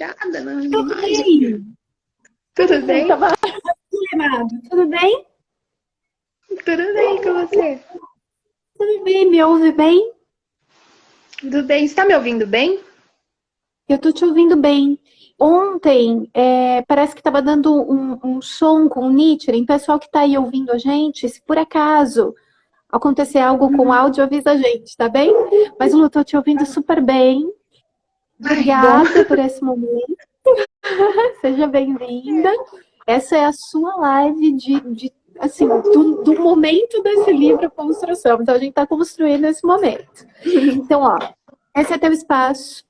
inspirada na Tudo imagem. bem? Tudo bem? Tava lembrado. Tudo bem? Tudo bem com você? Tudo bem, me ouve bem? Tudo bem? Você tá me ouvindo bem? Eu tô te ouvindo bem. Ontem, parece que tava dando um som com o Nichiren. Pessoal que tá aí ouvindo a gente, se por acaso acontecer algo com o áudio, avisa a gente, tá bem? Mas, Lu, tô te ouvindo super bem. Ai, que bom. Obrigada por esse momento. Seja bem-vinda. Essa é a sua live assim, do momento desse livro Construção. Então, a gente está construindo esse momento. Então, ó, esse é teu espaço.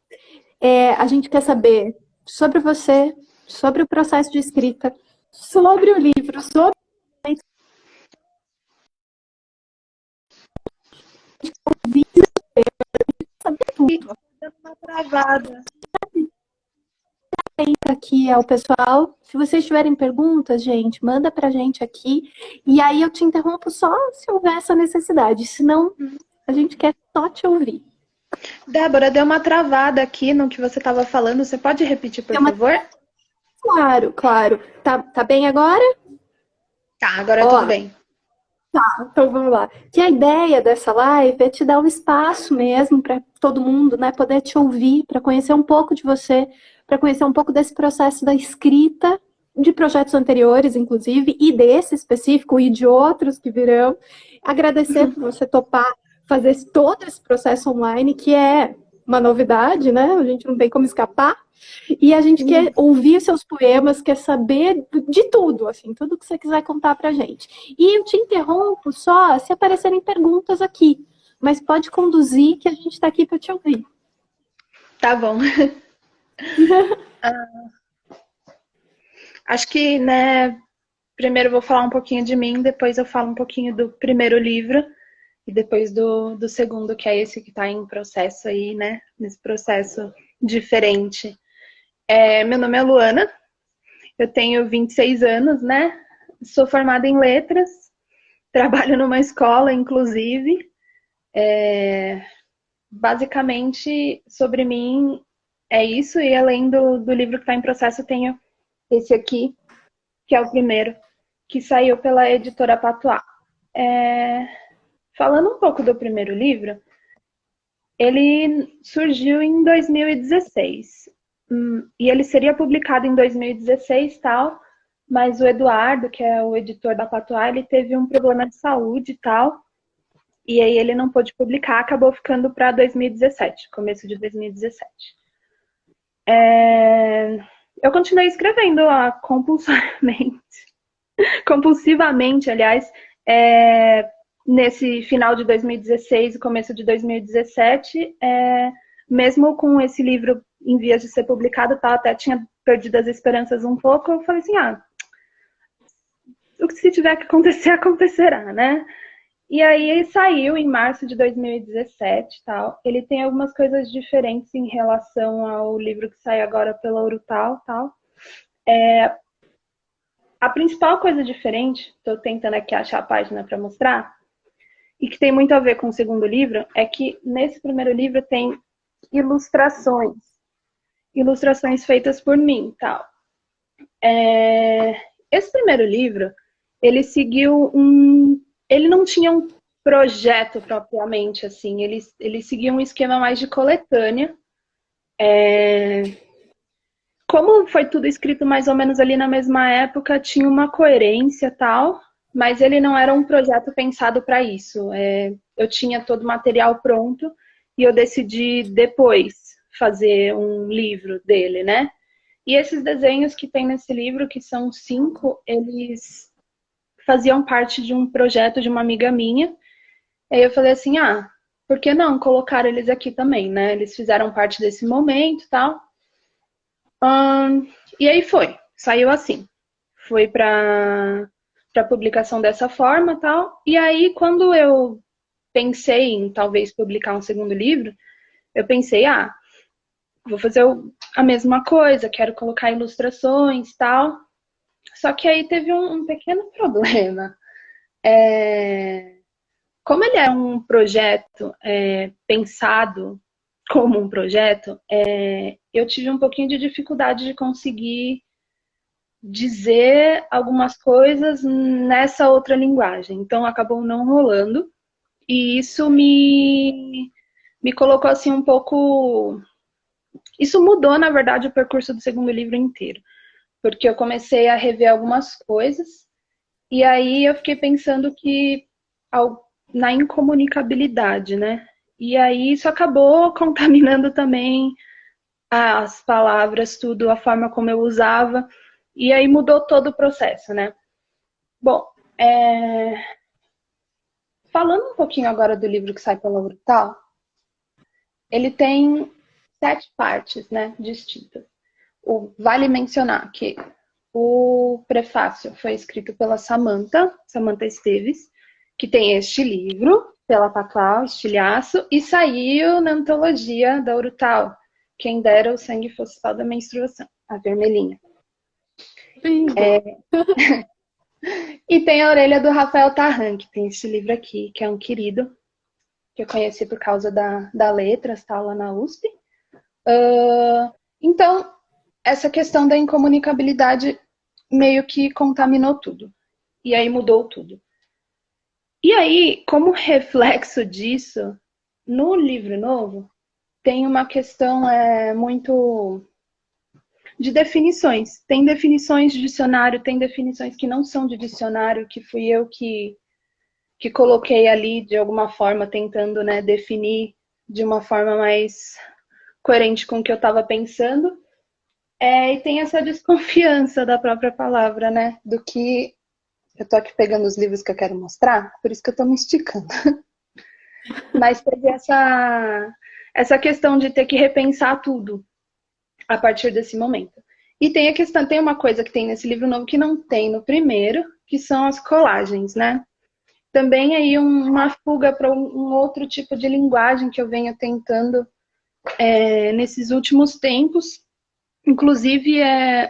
A gente quer saber sobre você, sobre o processo de escrita, sobre o livro, sobre saber E tudo. dando uma travada. Aqui é o pessoal. Se vocês tiverem perguntas, gente, manda pra gente aqui. E aí eu te interrompo só se houver essa necessidade. Senão, a gente quer só te ouvir. Débora, deu uma travada aqui no que você estava falando. Você pode repetir, por É uma... favor? Claro, claro. Tá bem agora? Tá, agora tudo Ó, bem. então vamos lá. Que a ideia dessa live é te dar um espaço mesmo para todo mundo, né, poder te ouvir, para conhecer um pouco de você, para conhecer um pouco desse processo da escrita de projetos anteriores, inclusive, e desse específico e de outros que virão. Agradecer por você topar fazer todo esse processo online, que é uma novidade, né? A gente não tem como escapar. E a gente quer ouvir seus poemas, quer saber de tudo, assim, tudo que você quiser contar pra gente. E eu te interrompo só se aparecerem perguntas aqui, mas pode conduzir que a gente está aqui para te ouvir. Tá bom. Acho que, né, primeiro eu vou falar um pouquinho de mim, depois eu falo um pouquinho do primeiro livro e depois do segundo, que é esse que está em processo aí, né, nesse processo diferente. Meu nome é Luana, eu tenho 26 anos, né, sou formada em letras, trabalho numa escola, inclusive. Basicamente, sobre mim é isso, e além do livro que está em processo, eu tenho esse aqui, que é o primeiro, que saiu pela editora Patuá. Falando um pouco do primeiro livro, ele surgiu em 2016. E ele seria publicado em 2016 tal, mas o Eduardo, que é o editor da Patuá, ele teve um problema de saúde e tal, e aí ele não pôde publicar, acabou ficando para 2017, começo de 2017. Eu continuei escrevendo compulsivamente, aliás, nesse final de 2016 e começo de 2017, mesmo com esse livro em vias de ser publicado, tá, até tinha perdido as esperanças um pouco, eu falei assim, o que se tiver que acontecer, acontecerá, né? E aí ele saiu em março de 2017, tal. Ele tem algumas coisas diferentes em relação ao livro que sai agora pela Urutau, tal. A principal coisa diferente, estou tentando aqui achar a página para mostrar, e que tem muito a ver com o segundo livro, é que nesse primeiro livro tem ilustrações. Ilustrações feitas por mim, tal. Esse primeiro livro, ele seguiu ele não tinha um projeto propriamente, assim. Ele seguia um esquema mais de coletânea. Como foi tudo escrito mais ou menos ali na mesma época, tinha uma coerência tal, mas ele não era um projeto pensado para isso. Eu tinha todo o material pronto e eu decidi depois fazer um livro dele, né? E esses desenhos que tem nesse livro, que são 5, eles faziam parte de um projeto de uma amiga minha. Aí eu falei assim, por que não colocar eles aqui também, né? Eles fizeram parte desse momento e tal. E aí saiu assim. Foi para publicação dessa forma tal. E aí, quando eu pensei em talvez publicar um segundo livro, eu pensei, vou fazer a mesma coisa, quero colocar ilustrações tal. Só que aí teve um pequeno problema. Como ele é um projeto pensado como um projeto, eu tive um pouquinho de dificuldade de conseguir dizer algumas coisas nessa outra linguagem. Então, acabou não rolando. E isso me colocou assim um pouco... Isso mudou, na verdade, o percurso do segundo livro inteiro. Porque eu comecei a rever algumas coisas. E aí eu fiquei pensando que na incomunicabilidade, né? E aí isso acabou contaminando também as palavras, tudo, a forma como eu usava. E aí mudou todo o processo, né? Bom, falando um pouquinho agora do livro que sai pela Urtal, ele tem 7 partes, né, distintas. Vale mencionar que o prefácio foi escrito pela Samantha Esteves, que tem este livro, pela Paclau, Estilhaço, e saiu na antologia da Urtal, Quem Dera o Sangue Fosse Sal da Menstruação, a vermelhinha. E tem a orelha do Rafael Tarran, que tem esse livro aqui, que é um querido, que eu conheci por causa da Letras, tá lá na USP. Então, essa questão da incomunicabilidade meio que contaminou tudo. E aí mudou tudo. E aí, como reflexo disso, no livro novo, tem uma questão muito de definições. Tem definições de dicionário, tem definições que não são de dicionário, que fui eu que coloquei ali de alguma forma, tentando, né, definir de uma forma mais coerente com o que eu estava pensando. E tem essa desconfiança da própria palavra, né? Do que... Eu tô aqui pegando os livros que eu quero mostrar, por isso que eu tô me esticando. Mas teve essa questão de ter que repensar tudo a partir desse momento. E tem a questão, tem uma coisa que tem nesse livro novo que não tem no primeiro, que são as colagens, né? Também aí uma fuga para um outro tipo de linguagem que eu venho tentando nesses últimos tempos. Inclusive,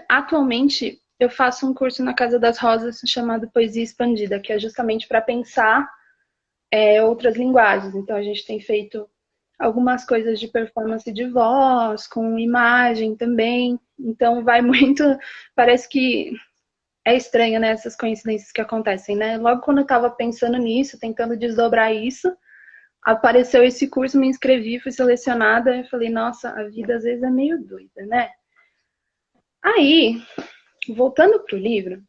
atualmente, eu faço um curso na Casa das Rosas chamado Poesia Expandida, que é justamente para pensar outras linguagens. Então, a gente tem feito algumas coisas de performance de voz, com imagem também. Então, vai muito... Parece que é estranho, né, essas coincidências que acontecem, né? Logo quando eu estava pensando nisso, tentando desdobrar isso, apareceu esse curso, me inscrevi, fui selecionada, e falei, nossa, a vida às vezes é meio doida, né? Aí, voltando para o livro,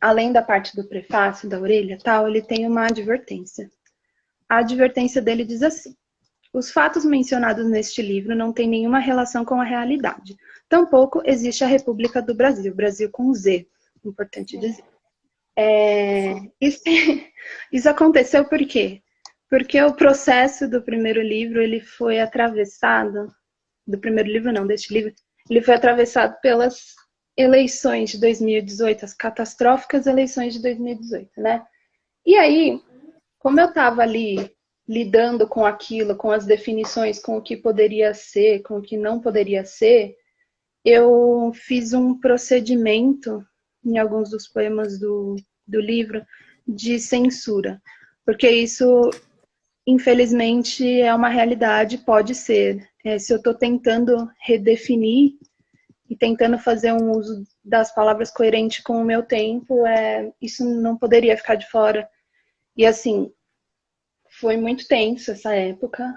além da parte do prefácio, da orelha e tal, ele tem uma advertência. A advertência dele diz assim: os fatos mencionados neste livro não têm nenhuma relação com a realidade. Tampouco existe a República do Brasil, Brasil com Z, importante dizer. Isso aconteceu por quê? Porque o processo do primeiro livro, ele foi atravessado, do primeiro livro não, deste livro, ele foi atravessado pelas eleições de 2018, as catastróficas eleições de 2018, né? E aí, como eu estava ali lidando com aquilo, com as definições, com o que poderia ser, com o que não poderia ser, eu fiz um procedimento em alguns dos poemas do livro de censura, porque isso, infelizmente, é uma realidade, pode ser. Se eu estou tentando redefinir e tentando fazer um uso das palavras coerente com o meu tempo, isso não poderia ficar de fora. E assim, foi muito tenso essa época.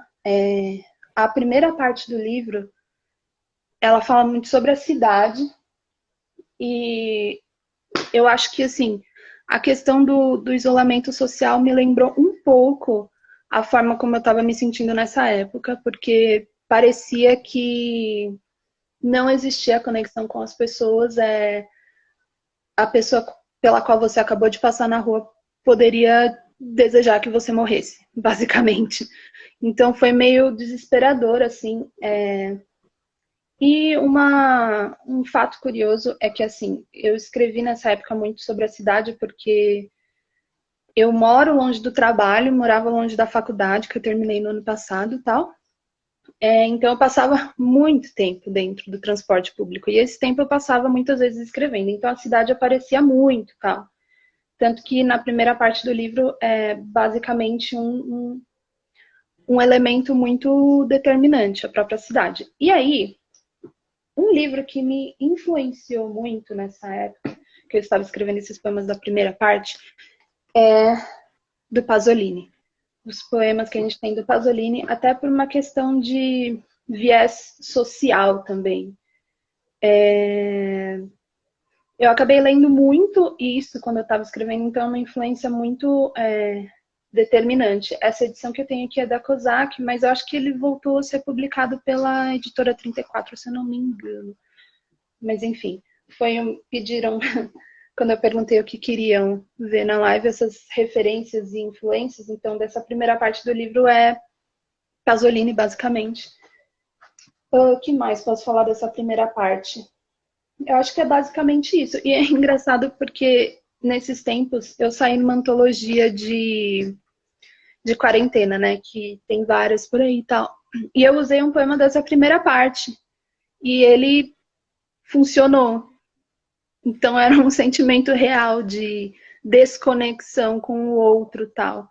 A primeira parte do livro, ela fala muito sobre a cidade, e eu acho que, assim, a questão do isolamento social me lembrou um pouco a forma como eu estava me sentindo nessa época, porque parecia que não existia conexão com as pessoas. A pessoa pela qual você acabou de passar na rua poderia desejar que você morresse, basicamente. Então foi meio desesperador, assim. E um fato curioso é que, assim, eu escrevi nessa época muito sobre a cidade porque eu moro longe do trabalho, morava longe da faculdade, que eu terminei no ano passado e tal. Então eu passava muito tempo dentro do transporte público. E esse tempo eu passava muitas vezes escrevendo. Então a cidade aparecia muito e tal. Tanto que na primeira parte do livro é basicamente um elemento muito determinante, a própria cidade. E aí, um livro que me influenciou muito nessa época, que eu estava escrevendo esses poemas da primeira parte, é do Pasolini. Os poemas que a gente tem do Pasolini, até por uma questão de viés social também. Eu acabei lendo muito isso quando eu estava escrevendo, então é uma influência muito determinante. Essa edição que eu tenho aqui é da Kozak, mas eu acho que ele voltou a ser publicado pela editora 34, se eu não me engano. Mas enfim, pediram, quando eu perguntei o que queriam ver na live, essas referências e influências, então dessa primeira parte do livro é Pasolini, basicamente. O que mais posso falar dessa primeira parte? Eu acho que é basicamente isso. E é engraçado porque nesses tempos eu saí numa antologia de quarentena, né? Que tem várias por aí e tal. E eu usei um poema dessa primeira parte. E ele funcionou. Então era um sentimento real de desconexão com o outro e tal.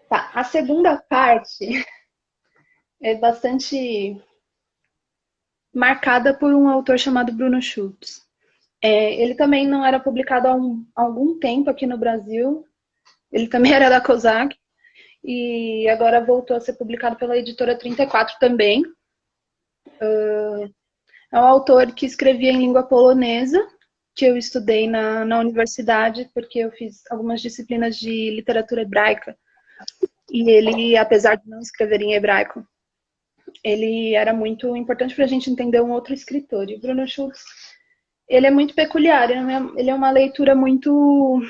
Tá, a segunda parte é bastante marcada por um autor chamado Bruno Schultz. Ele também não era publicado há algum tempo aqui no Brasil. Ele também era da Kozak. E agora voltou a ser publicado pela editora 34 também. É um autor que escrevia em língua polonesa, que eu estudei na universidade, porque eu fiz algumas disciplinas de literatura hebraica. E ele, apesar de não escrever em hebraico, ele era muito importante para a gente entender um outro escritor. E o Bruno Schultz, ele é muito peculiar, ele é uma leitura muito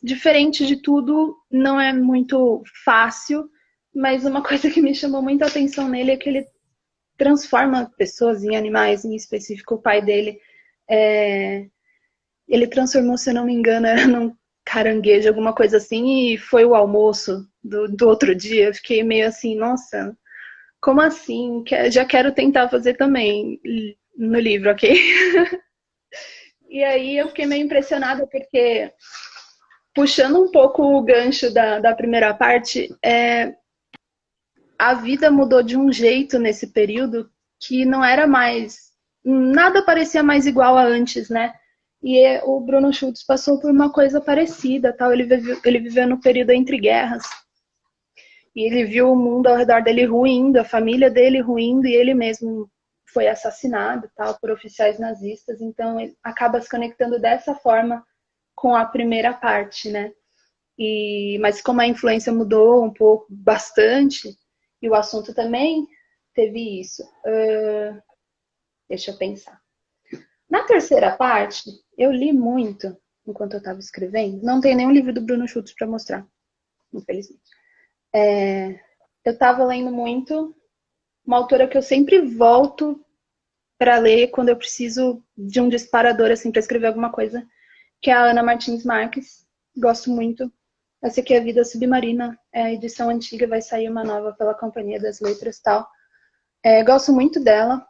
diferente de tudo, não é muito fácil, mas uma coisa que me chamou muita atenção nele é que ele transforma pessoas em animais, em específico o pai dele. Ele transformou, se eu não me engano, era num caranguejo, alguma coisa assim, e foi o almoço do outro dia. Eu fiquei meio assim, nossa, como assim? Já quero tentar fazer também no livro, ok? E aí eu fiquei meio impressionada porque, puxando um pouco o gancho da primeira parte, a vida mudou de um jeito nesse período que não era mais... Nada parecia mais igual a antes, né? E o Bruno Schultz passou por uma coisa parecida, tal. Ele viveu no período entre guerras. E ele viu o mundo ao redor dele ruindo, a família dele ruindo, e ele mesmo foi assassinado, tal, por oficiais nazistas. Então, ele acaba se conectando dessa forma com a primeira parte, né? Mas como a influência mudou um pouco, bastante, e o assunto também teve isso. Deixa eu pensar. Na terceira parte, eu li muito enquanto eu estava escrevendo. Não tem nenhum livro do Bruno Schultz para mostrar, infelizmente. Eu estava lendo muito uma autora que eu sempre volto para ler quando eu preciso de um disparador assim para escrever alguma coisa, que é a Ana Martins Marques. Gosto muito. Essa aqui é a Vida Submarina, é a edição antiga, vai sair uma nova pela Companhia das Letras e tal. Gosto muito dela.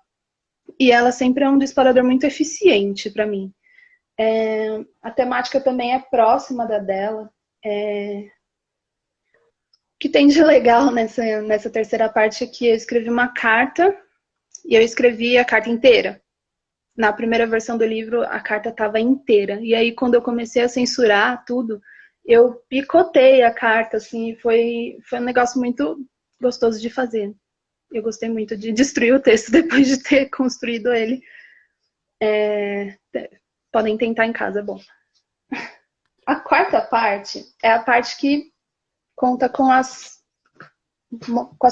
E ela sempre é um disparador muito eficiente para mim. A temática também é próxima da dela. O que tem de legal nessa terceira parte é que eu escrevi uma carta e eu escrevi a carta inteira. Na primeira versão do livro, a carta estava inteira. E aí, quando eu comecei a censurar tudo, eu picotei a carta, assim, foi um negócio muito gostoso de fazer. Eu gostei muito de destruir o texto depois de ter construído ele. Podem tentar em casa, é bom. A quarta parte é a parte que conta com as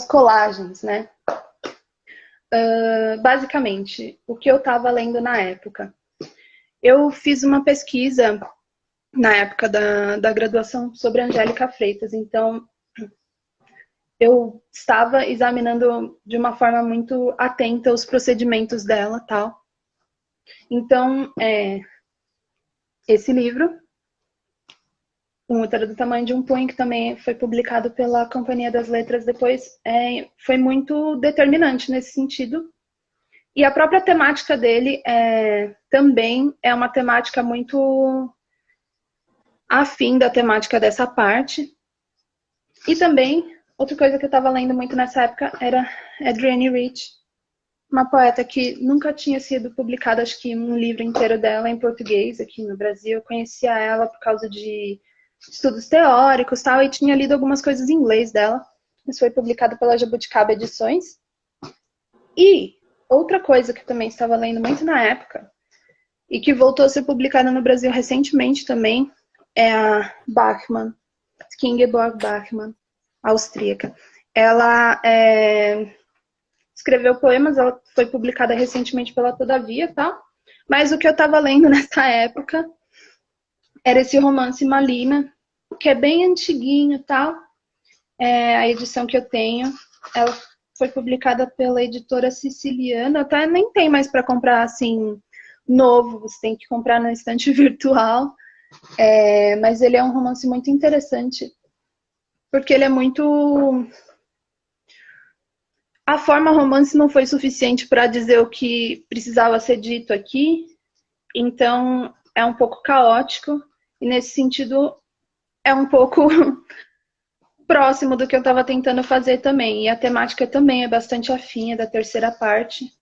colagens, né? Basicamente, o que eu estava lendo na época. Eu fiz uma pesquisa na época da graduação sobre Angélica Freitas, então eu estava examinando de uma forma muito atenta os procedimentos dela, tal. Então, esse livro, Um Útero do Tamanho de um Punho, que também foi publicado pela Companhia das Letras depois, foi muito determinante nesse sentido. E a própria temática dele também é uma temática muito afim da temática dessa parte. E também outra coisa que eu estava lendo muito nessa época era Adrienne Rich, uma poeta que nunca tinha sido publicada, acho que um livro inteiro dela em português aqui no Brasil. Eu conhecia ela por causa de estudos teóricos e tal, e tinha lido algumas coisas em inglês dela. Isso foi publicado pela Jabuticaba Edições. E outra coisa que eu também estava lendo muito na época, e que voltou a ser publicada no Brasil recentemente também, é a Bachmann, Ingeborg Bachmann, austríaca. Ela escreveu poemas, ela foi publicada recentemente pela Todavia, tá? Mas o que eu estava lendo nessa época era esse romance Malina, que é bem antiguinho, tá? A edição que eu tenho, ela foi publicada pela editora siciliana, até nem tem mais para comprar assim novo, você tem que comprar na estante virtual. Mas ele é um romance muito interessante, porque ele é muito... A forma romance não foi suficiente para dizer o que precisava ser dito aqui, então é um pouco caótico, e nesse sentido é um pouco próximo do que eu estava tentando fazer também, e a temática também é bastante afim, é da terceira parte.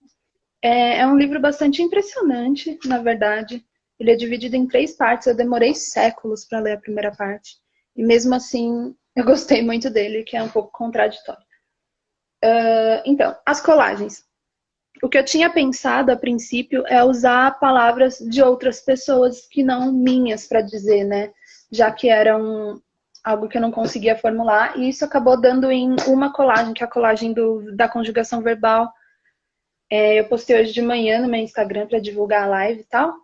É um livro bastante impressionante, na verdade. Ele é dividido em 3 partes, eu demorei séculos para ler a primeira parte, e mesmo assim eu gostei muito dele, que é um pouco contraditório. Então, as colagens. O que eu tinha pensado a princípio é usar palavras de outras pessoas que não minhas para dizer, né? Já que eram algo que eu não conseguia formular. E isso acabou dando em uma colagem, que é a colagem da conjugação verbal. Eu postei hoje de manhã no meu Instagram para divulgar a live e tal.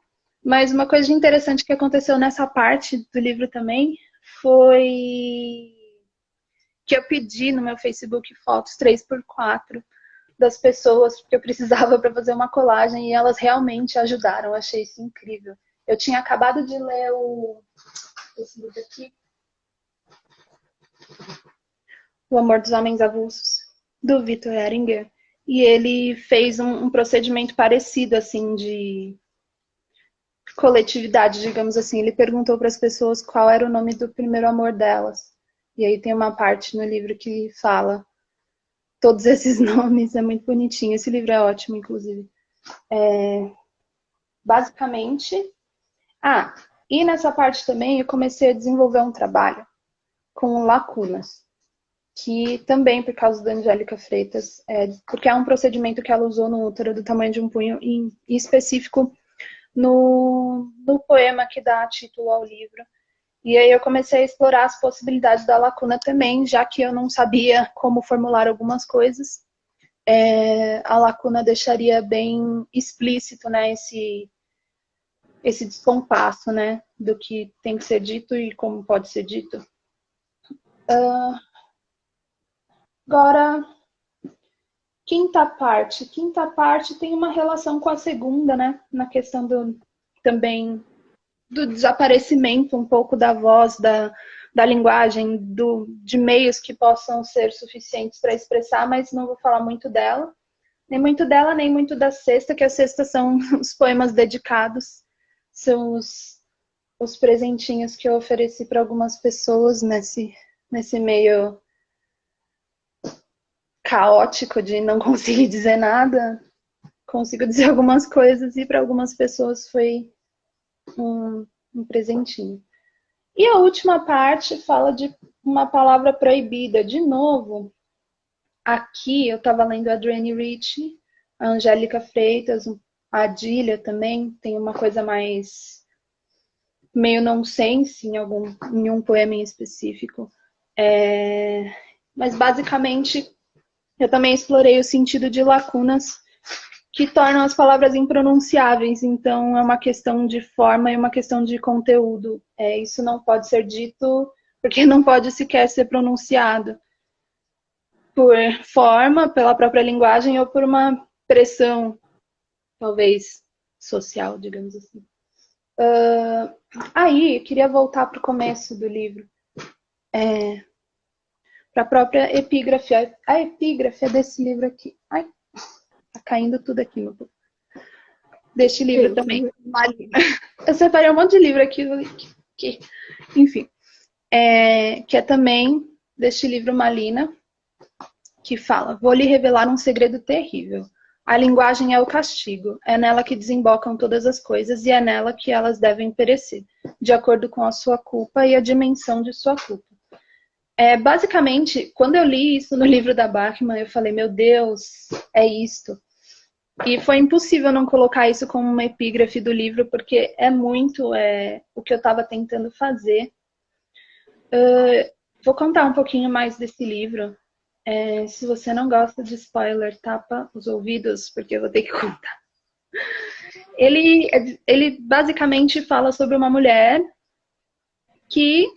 Mas uma coisa interessante que aconteceu nessa parte do livro também foi que eu pedi no meu Facebook fotos 3x4 das pessoas que eu precisava para fazer uma colagem, e elas realmente ajudaram. Eu achei isso incrível. Eu tinha acabado de ler esse livro aqui, O Amor dos Homens Avulsos, do Victor Heringer, e ele fez um procedimento parecido, assim, de coletividade, digamos assim. Ele perguntou para as pessoas qual era o nome do primeiro amor delas. E aí tem uma parte no livro que fala todos esses nomes, é muito bonitinho. Esse livro é ótimo, inclusive. Basicamente... e nessa parte também eu comecei a desenvolver um trabalho com lacunas, que também por causa da Angélica Freitas, porque é um procedimento que ela usou no útero do tamanho de um punho, em específico no poema que dá título ao livro. E aí eu comecei a explorar as possibilidades da lacuna também, já que eu não sabia como formular algumas coisas. A lacuna deixaria bem explícito, né, esse descompasso, né, do que tem que ser dito e como pode ser dito. Agora, quinta parte. Quinta parte tem uma relação com a segunda, né, na questão também do desaparecimento um pouco da voz, da linguagem, de meios que possam ser suficientes para expressar, mas não vou falar muito dela. Nem muito dela, nem muito da sexta, que a sexta são os poemas dedicados, são os presentinhos que eu ofereci para algumas pessoas nesse meio caótico de não conseguir dizer nada. Consigo dizer algumas coisas, e para algumas pessoas foi um presentinho. E a última parte fala de uma palavra proibida. De novo, aqui eu estava lendo a Adrienne Rich, a Angélica Freitas, a Adília também, tem uma coisa mais meio nonsense em um poema em específico. Mas basicamente eu também explorei o sentido de lacunas que tornam as palavras impronunciáveis. Então é uma questão de forma e uma questão de conteúdo. Isso não pode ser dito porque não pode sequer ser pronunciado. Por forma, pela própria linguagem, ou por uma pressão, talvez, social, digamos assim. Aí, eu queria voltar para o começo do livro. Para a própria epígrafe. A epígrafe é desse livro aqui. Ai, tá caindo tudo aqui, meu povo. Deste livro também. Eu separei um monte de livro aqui. Enfim. Que é também deste livro Malina. que fala: vou lhe revelar um segredo terrível. A linguagem é o castigo, é nela que desembocam todas as coisas e é nela que elas devem perecer, de acordo com a sua culpa e a dimensão de sua culpa. Basicamente, quando eu li isso no livro da Bachmann, eu falei, meu Deus, é isto. E foi impossível não colocar isso como uma epígrafe do livro, porque é muito o que eu estava tentando fazer. Vou contar um pouquinho mais desse livro. Se você não gosta de spoiler, tapa os ouvidos, porque eu vou ter que contar. Ele basicamente fala sobre uma mulher que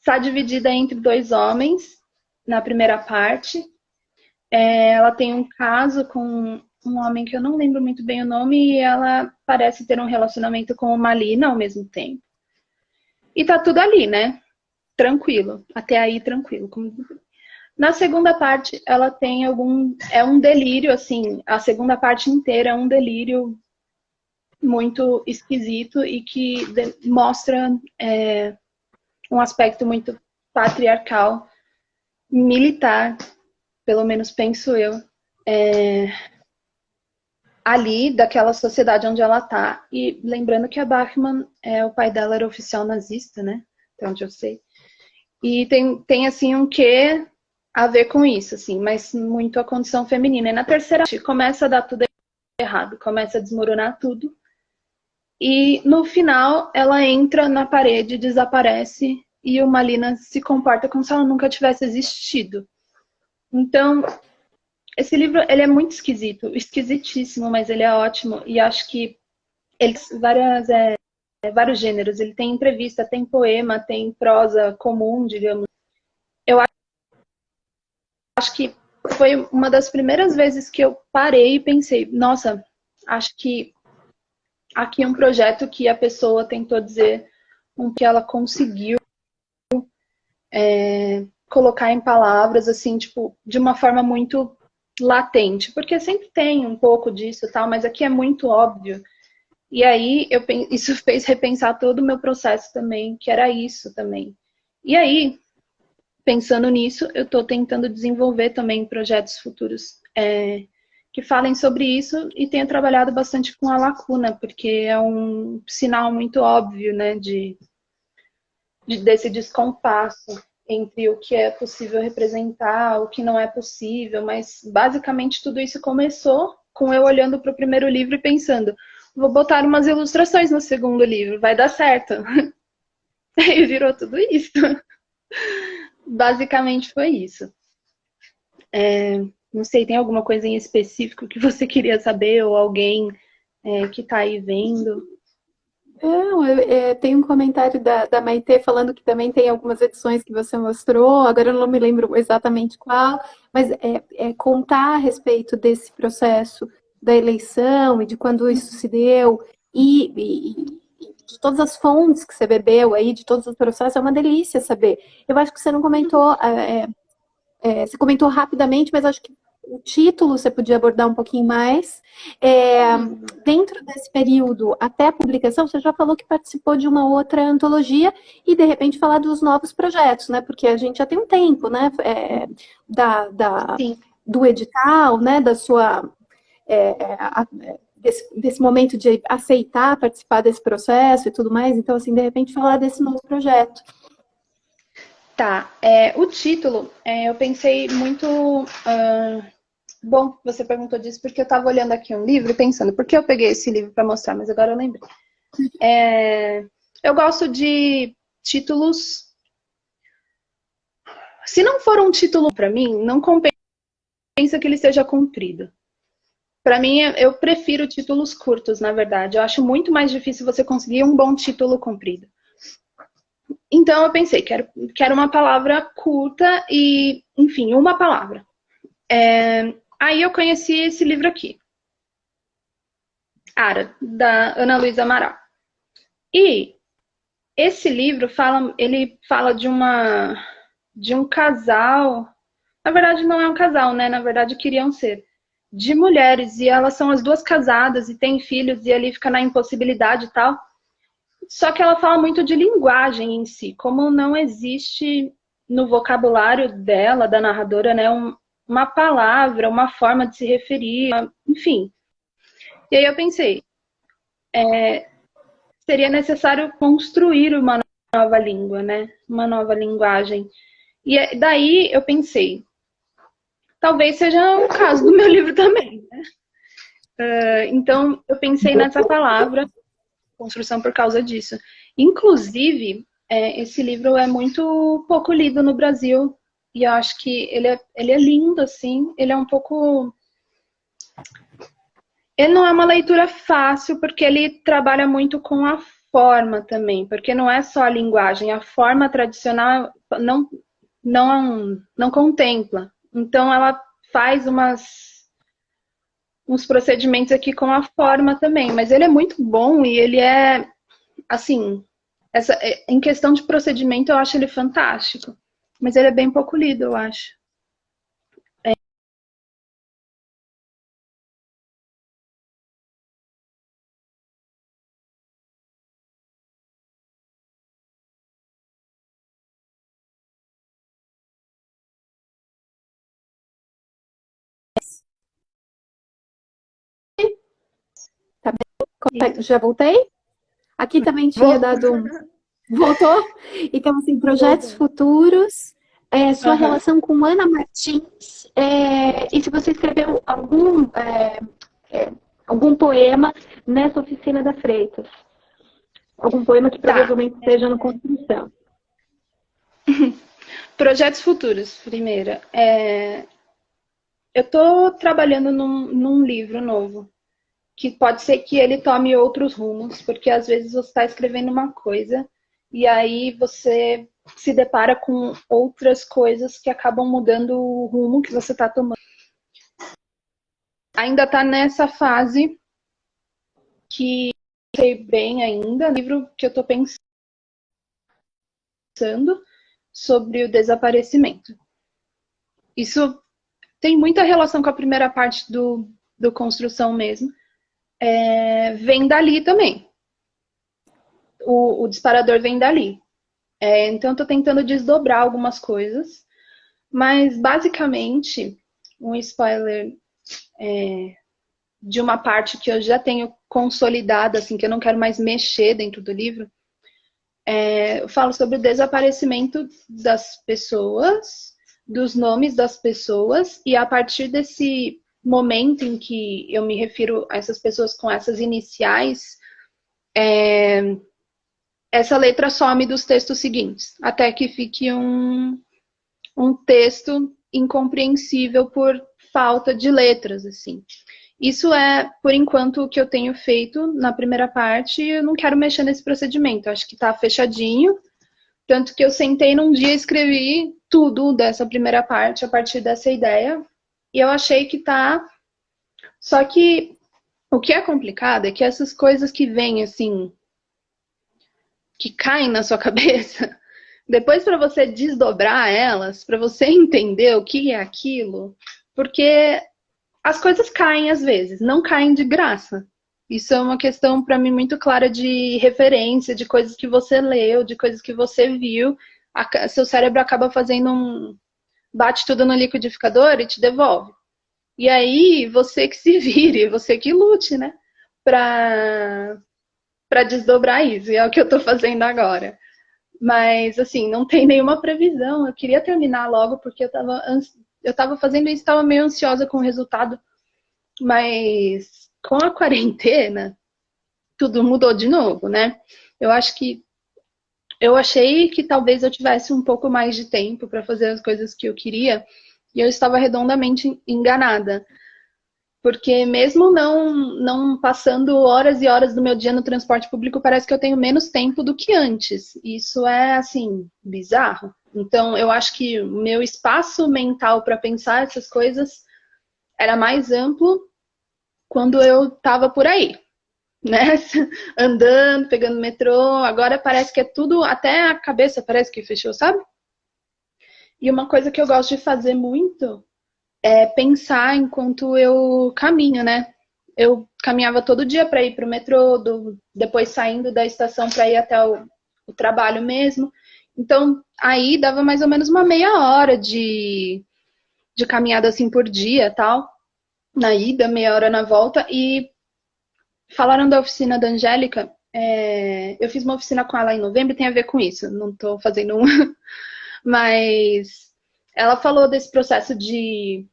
está dividida entre dois homens, na primeira parte. Ela tem um caso com um homem que eu não lembro muito bem o nome, e ela parece ter um relacionamento com uma Lina ao mesmo tempo. E tá tudo ali, né? Tranquilo. Até aí, tranquilo. Na segunda parte, ela tem é um delírio, assim, a segunda parte inteira é um delírio muito esquisito e que mostra um aspecto muito patriarcal, militar, pelo menos penso eu, ali daquela sociedade onde ela tá. E lembrando que a Bachmann, o pai dela era oficial nazista, né? Até onde eu sei. E tem assim, um quê a ver com isso, assim, mas muito a condição feminina. E na terceira começa a dar tudo errado, começa a desmoronar tudo. E no final ela entra na parede, desaparece e uma Lina se comporta como se ela nunca tivesse existido. Então, esse livro, ele é muito esquisito, esquisitíssimo, mas ele é ótimo. E acho que ele tem vários gêneros. Ele tem entrevista, tem poema, tem prosa comum, digamos. Eu acho que foi uma das primeiras vezes que eu parei e pensei, nossa, acho que aqui é um projeto que a pessoa tentou dizer o que ela conseguiu colocar em palavras, assim, tipo, de uma forma muito latente, porque sempre tem um pouco disso e tal, mas aqui é muito óbvio. E aí, isso fez repensar todo o meu processo também, que era isso também. E aí, pensando nisso, eu estou tentando desenvolver também projetos futuros que falem sobre isso e tenho trabalhado bastante com a lacuna, porque é um sinal muito óbvio, né, desse descompasso entre o que é possível representar, o que não é possível, mas basicamente tudo isso começou com eu olhando para o primeiro livro e pensando, vou botar umas ilustrações no segundo livro, vai dar certo. E virou tudo isso. Basicamente foi isso. Não sei, tem alguma coisa em específico que você queria saber ou alguém que está aí vendo? Tem um comentário da Maitê falando que também tem algumas edições que você mostrou, agora eu não me lembro exatamente qual, mas contar a respeito desse processo da eleição e de quando isso se deu e de todas as fontes que você bebeu aí, de todos os processos, é uma delícia saber. Eu acho que você não comentou, você comentou rapidamente, mas acho que o título você podia abordar um pouquinho mais. Dentro desse período, até a publicação, você já falou que participou de uma outra antologia e, de repente, falar dos novos projetos, né? Porque a gente já tem um tempo, né? Do edital, né? Da sua... desse momento de aceitar participar desse processo e tudo mais. Então, assim, de repente, falar desse novo projeto. Tá, o título, eu pensei muito... Bom, você perguntou disso porque eu estava olhando aqui um livro e pensando, por que eu peguei esse livro para mostrar, mas agora eu lembrei. Eu gosto de títulos... Se não for um título para mim, não compensa que ele seja comprido. Para mim, eu prefiro títulos curtos, na verdade. Eu acho muito mais difícil você conseguir um bom título comprido. Então eu pensei, quero uma palavra curta e, enfim, uma palavra. Aí eu conheci esse livro aqui. Ara, da Ana Luísa Amaral. E esse livro ele fala de um casal. Na verdade, não é um casal, né? Na verdade, queriam ser. De mulheres. E elas são as duas casadas e têm filhos. E ali fica na impossibilidade e tal. Só que ela fala muito de linguagem em si. Como não existe no vocabulário dela, da narradora, né? uma palavra, uma forma de se referir, enfim. E aí eu pensei, seria necessário construir uma nova língua, né? Uma nova linguagem. E daí eu pensei, talvez seja o caso do meu livro também, né? Então eu pensei nessa palavra, construção, por causa disso. Inclusive, esse livro é muito pouco lido no Brasil. E eu acho que ele é lindo, assim. Ele é um pouco... Ele não é uma leitura fácil, porque ele trabalha muito com a forma também. Porque não é só a linguagem. A forma tradicional não contempla. Então, ela faz uns procedimentos aqui com a forma também. Mas ele é muito bom e ele é, assim... em questão de procedimento, eu acho ele fantástico. Mas ele é bem pouco lido, eu acho. Tá bem? Já voltei? Aqui também tinha dado... Voltou? Então, assim, projetos futuros, sua relação com Ana Martins, e se você escreveu algum poema nessa oficina da Freitas. Algum poema que provavelmente esteja no Construção. Projetos futuros, primeira. Eu estou trabalhando num livro novo, que pode ser que ele tome outros rumos, porque às vezes você está escrevendo uma coisa e aí você se depara com outras coisas que acabam mudando o rumo que você está tomando. Ainda está nessa fase que não sei bem ainda, livro que eu estou pensando sobre o desaparecimento. Isso tem muita relação com a primeira parte do Construção mesmo. Vem dali também. O disparador vem dali. Então, eu estou tentando desdobrar algumas coisas, mas, basicamente, um spoiler de uma parte que eu já tenho consolidada, assim, que eu não quero mais mexer dentro do livro, eu falo sobre o desaparecimento das pessoas, dos nomes das pessoas, e a partir desse momento em que eu me refiro a essas pessoas com essas iniciais, essa letra some dos textos seguintes, até que fique um texto incompreensível por falta de letras, assim. Isso é, por enquanto, o que eu tenho feito na primeira parte, e eu não quero mexer nesse procedimento, acho que está fechadinho, tanto que eu sentei num dia e escrevi tudo dessa primeira parte a partir dessa ideia, e eu achei que tá... Só que o que é complicado é que essas coisas que vêm, assim, que caem na sua cabeça, depois para você desdobrar elas, para você entender o que é aquilo, porque as coisas caem às vezes, não caem de graça. Isso é uma questão para mim muito clara de referência, de coisas que você leu, de coisas que você viu. Seu cérebro acaba fazendo bate tudo no liquidificador e te devolve. E aí você que se vire, você que lute, né? Para desdobrar isso. E é o que eu estou fazendo agora. Mas, assim, não tem nenhuma previsão. Eu queria terminar logo, porque eu tava fazendo isso, estava meio ansiosa com o resultado. Mas com a quarentena, tudo mudou de novo, né? Eu achei que talvez eu tivesse um pouco mais de tempo para fazer as coisas que eu queria, e eu estava redondamente enganada. Porque mesmo não passando horas e horas do meu dia no transporte público, parece que eu tenho menos tempo do que antes. Isso é, assim, bizarro. Então, eu acho que o meu espaço mental para pensar essas coisas era mais amplo quando eu estava por aí, né? Andando, pegando metrô. Agora parece que é tudo, até a cabeça parece que fechou, sabe? E uma coisa que eu gosto de fazer muito é pensar enquanto eu caminho, né? Eu caminhava todo dia para ir para o metrô, depois saindo da estação para ir até o trabalho mesmo. Então, aí dava mais ou menos uma meia hora de de caminhada assim por dia, tal, na ida, meia hora na volta, e falaram da oficina da Angélica. Eu fiz uma oficina com ela em novembro e tem a ver com isso, não estou fazendo um, mas ela falou desse processo de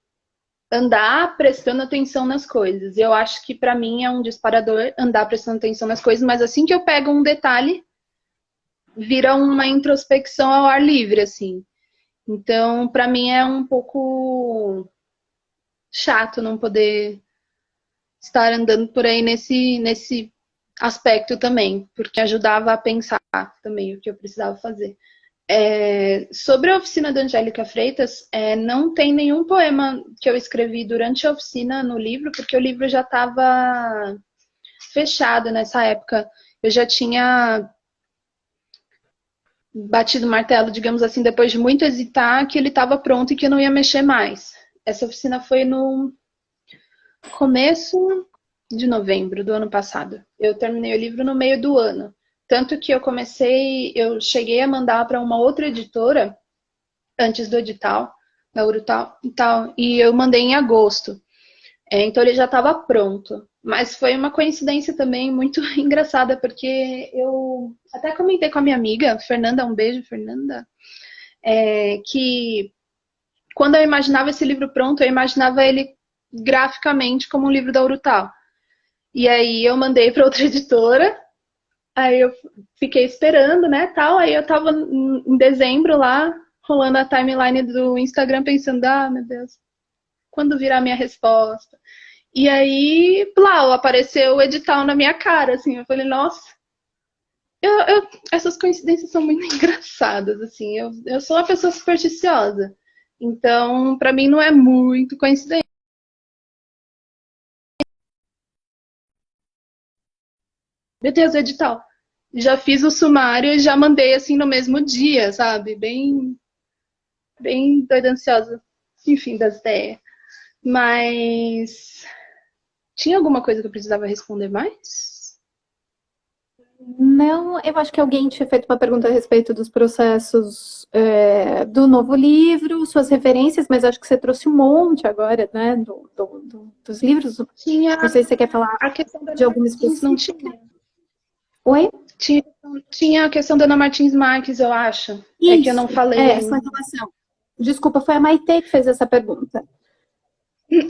andar prestando atenção nas coisas. Eu acho que para mim é um disparador andar prestando atenção nas coisas, mas assim que eu pego um detalhe, vira uma introspecção ao ar livre, assim. Então, para mim é um pouco chato não poder estar andando por aí nesse aspecto também, porque ajudava a pensar também o que eu precisava fazer. Sobre a oficina da Angélica Freitas, não tem nenhum poema que eu escrevi durante a oficina no livro, porque o livro já estava fechado nessa época. Eu já tinha batido o martelo, digamos assim, depois de muito hesitar, que ele estava pronto e que eu não ia mexer mais. Essa oficina foi no começo de novembro do ano passado. Eu terminei o livro no meio do ano. Tanto que eu cheguei a mandar para uma outra editora antes do edital, da Urutau e tal, e eu mandei em agosto. Então ele já estava pronto. Mas foi uma coincidência também muito engraçada, porque eu até comentei com a minha amiga, Fernanda, um beijo, Fernanda, que quando eu imaginava esse livro pronto, eu imaginava ele graficamente como um livro da Urutau. E aí eu mandei para outra editora. Aí eu fiquei esperando, né, tal. Aí eu tava em dezembro lá, rolando a timeline do Instagram, pensando, meu Deus, quando virá a minha resposta? E aí, plau, apareceu o edital na minha cara, assim. Eu falei, nossa, essas coincidências são muito engraçadas, assim. Eu sou uma pessoa supersticiosa. Então, pra mim não é muito coincidência. Meu Deus, o edital. Já fiz o sumário e já mandei assim no mesmo dia, sabe? Bem doida, ansiosa, enfim, das ideias. Mas tinha alguma coisa que eu precisava responder mais? Não, eu acho que alguém tinha feito uma pergunta a respeito dos processos do novo livro, suas referências, mas acho que você trouxe um monte agora, né, dos livros. Tinha Não sei se você quer falar a questão da de Ana alguma Martins, não específica. tinha? Oi? Tinha a questão da Ana Martins Marques, eu acho. É que eu não Isso, falei essa ainda. relação. Desculpa, foi a Maitê que fez essa pergunta.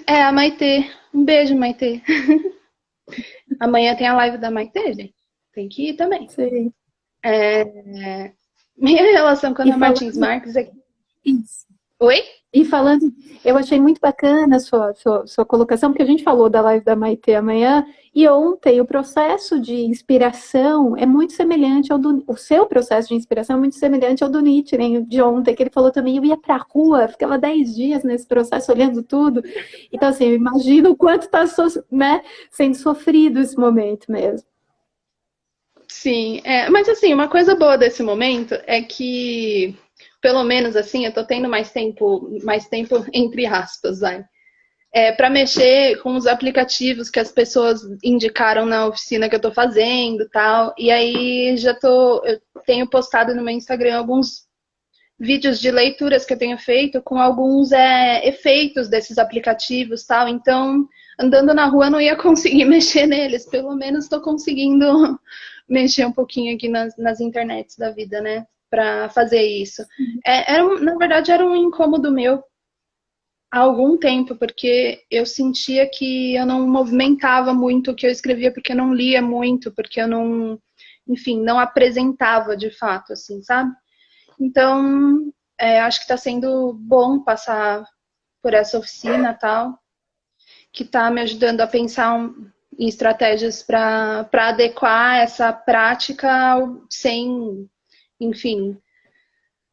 A Maitê. Um beijo, Maitê. Amanhã tem a live da Maitê, gente. Tem que ir também. Sim. Minha relação com a E Ana Martins falando Marques é. isso. Oi? E falando, eu achei muito bacana a sua colocação, porque a gente falou da live da Maitê amanhã, e ontem o processo de inspiração é muito semelhante ao do. O seu processo de inspiração é muito semelhante ao do Nietzsche, né, de ontem, que ele falou também, eu ia pra rua, ficava 10 dias nesse processo olhando tudo. Então, assim, eu imagino o quanto está né, sendo sofrido esse momento mesmo. Sim, mas assim, uma coisa boa desse momento é que, pelo menos assim, eu tô tendo mais tempo entre aspas, vai. Para mexer com os aplicativos que as pessoas indicaram na oficina que eu tô fazendo, tal. E aí eu tenho postado no meu Instagram alguns vídeos de leituras que eu tenho feito com alguns efeitos desses aplicativos, tal. Então, andando na rua eu não ia conseguir mexer neles, pelo menos estou conseguindo mexer um pouquinho aqui nas internets da vida, né? Para fazer isso. Na verdade, era um incômodo meu há algum tempo, porque eu sentia que eu não movimentava muito o que eu escrevia, porque eu não lia muito, porque eu não, enfim, não apresentava de fato, assim, sabe? Então, acho que está sendo bom passar por essa oficina tal, que está me ajudando a pensar em estratégias para adequar essa prática sem, enfim,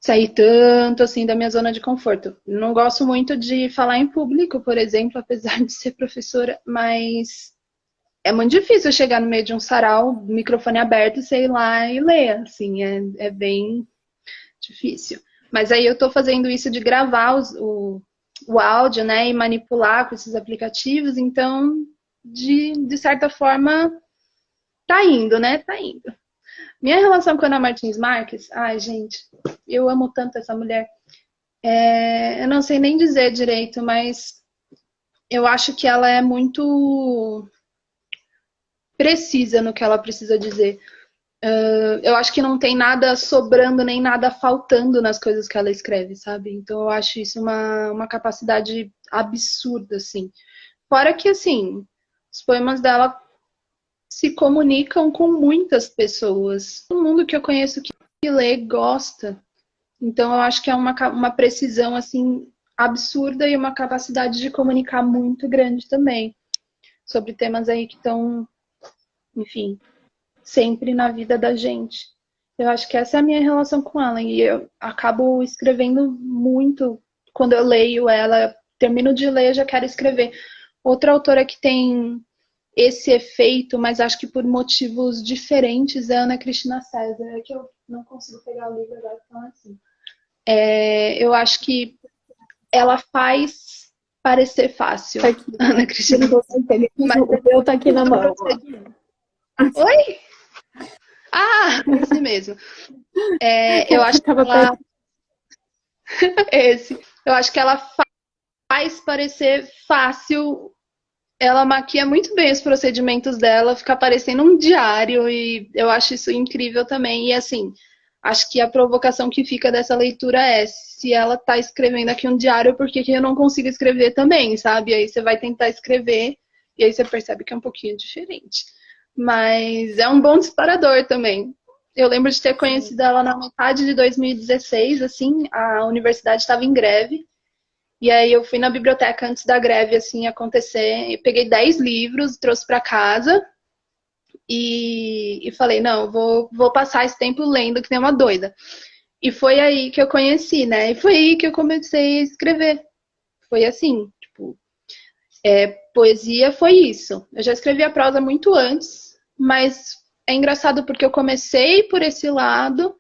sair tanto assim da minha zona de conforto. Não gosto muito de falar em público, por exemplo, apesar de ser professora, mas é muito difícil chegar no meio de um sarau, microfone aberto, sei lá, e ler, assim, é bem difícil. Mas aí eu tô fazendo isso de gravar o áudio, né, e manipular com esses aplicativos, então, de certa forma, tá indo, né, tá indo. Minha relação com a Ana Martins Marques, ai, gente, eu amo tanto essa mulher. Eu não sei nem dizer direito, mas eu acho que ela é muito precisa no que ela precisa dizer. Eu acho que não tem nada sobrando nem nada faltando nas coisas que ela escreve, sabe? Então eu acho isso uma capacidade absurda, assim. Fora que, assim, os poemas dela se comunicam com muitas pessoas. Todo mundo que eu conheço que lê gosta. Então eu acho que é uma precisão, assim, absurda e uma capacidade de comunicar muito grande também. Sobre temas aí que estão, enfim, sempre na vida da gente. Eu acho que essa é a minha relação com ela. E eu acabo escrevendo muito. Quando eu leio ela, termino de ler, já quero escrever. Outra autora que tem esse efeito, mas acho que por motivos diferentes, é a Ana Cristina César. É que eu não consigo pegar o livro agora, então assim. Eu acho que ela faz parecer fácil. Tá aqui. Ana Cristina. Mas o meu tá aqui na mão. Oi? Ah, esse mesmo. Eu acho que ela... Esse. Eu acho que ela faz parecer fácil. Ela maquia muito bem os procedimentos dela, fica parecendo um diário, e eu acho isso incrível também. E assim, acho que a provocação que fica dessa leitura é: se ela tá escrevendo aqui um diário, por que eu não consigo escrever também, sabe? Aí você vai tentar escrever, e aí você percebe que é um pouquinho diferente. Mas é um bom disparador também. Eu lembro de ter conhecido ela na metade de 2016, assim, a universidade estava em greve. E aí eu fui na biblioteca antes da greve, assim, acontecer. Eu peguei 10 livros, trouxe para casa e falei, não, vou passar esse tempo lendo que nem uma doida. E foi aí que eu conheci, né? E foi aí que eu comecei a escrever. Foi assim, tipo, poesia foi isso. Eu já escrevi a prosa muito antes, mas é engraçado porque eu comecei por esse lado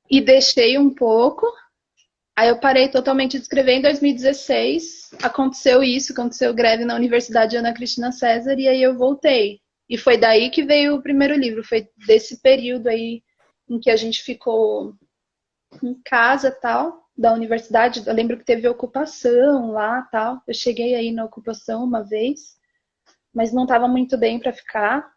e deixei um pouco. Aí eu parei totalmente de escrever em 2016. Aconteceu isso, aconteceu greve na Universidade Ana Cristina César, e aí eu voltei. E foi daí que veio o primeiro livro. Foi desse período aí em que a gente ficou em casa, tal, da universidade. Eu lembro que teve ocupação lá, tal. Eu cheguei aí na ocupação uma vez, mas não estava muito bem para ficar.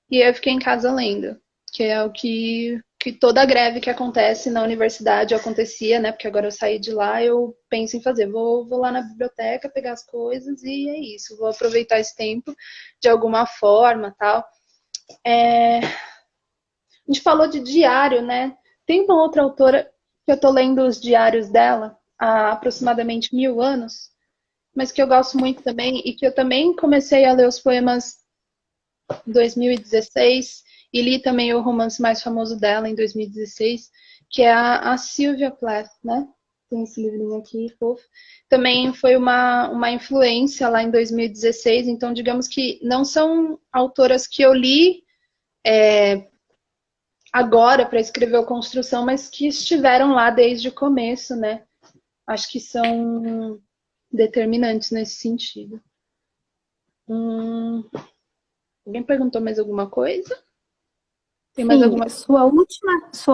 E aí eu fiquei em casa lendo, que é o que toda greve que acontece na universidade acontecia, né? Porque agora eu saí de lá, eu penso em fazer. Vou lá na biblioteca pegar as coisas e é isso. Vou aproveitar esse tempo de alguma forma, tal. A gente falou de diário, né? Tem uma outra autora que eu tô lendo os diários dela há aproximadamente 1000 anos, mas que eu gosto muito também e que eu também comecei a ler os poemas em 2016 e li também o romance mais famoso dela em 2016, que é a Sylvia Plath, né? Tem esse livrinho aqui, fofo. Também foi uma influência lá em 2016, então digamos que não são autoras que eu li agora para escrever o Construção, mas que estiveram lá desde o começo, né? Acho que são determinantes nesse sentido. Alguém perguntou mais alguma coisa? Tem mais Sim, alguma sua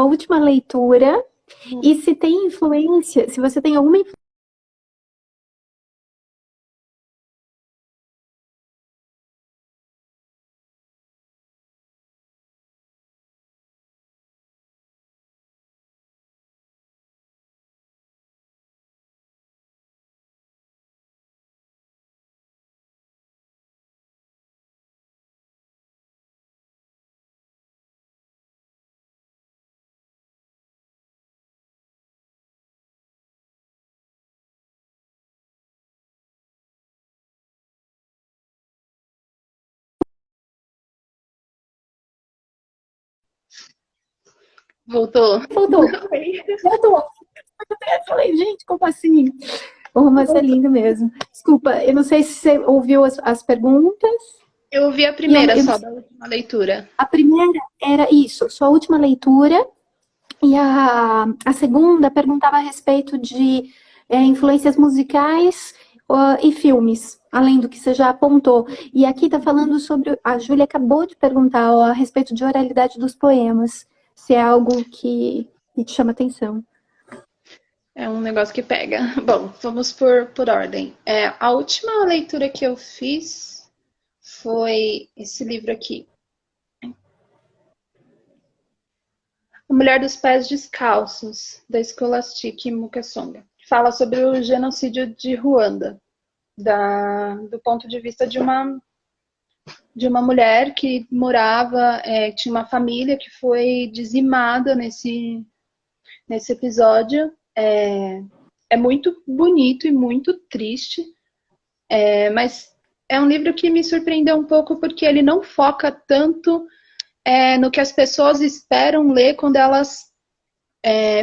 última leitura. E se tem influência, se você tem alguma influência Voltou? Voltou. Voltou. Eu falei, gente, como assim? O romance é lindo mesmo. Desculpa, eu não sei se você ouviu as perguntas. Eu ouvi a E primeira só da última leitura. a primeira era isso, sua última leitura. E a segunda perguntava a respeito de influências musicais e filmes, além do que você já apontou. E aqui está falando sobre. A Júlia acabou de perguntar a respeito de oralidade dos poemas, se é algo que te chama atenção. É um negócio que pega. Bom, vamos por ordem. A última leitura que eu fiz foi esse livro aqui. A Mulher dos Pés Descalços, da Scholastic Mukasonga. Fala sobre o genocídio de Ruanda, do ponto de vista de uma mulher que morava, tinha uma família que foi dizimada nesse episódio. É muito bonito e muito triste, mas é um livro que me surpreendeu um pouco porque ele não foca tanto no que as pessoas esperam ler quando elas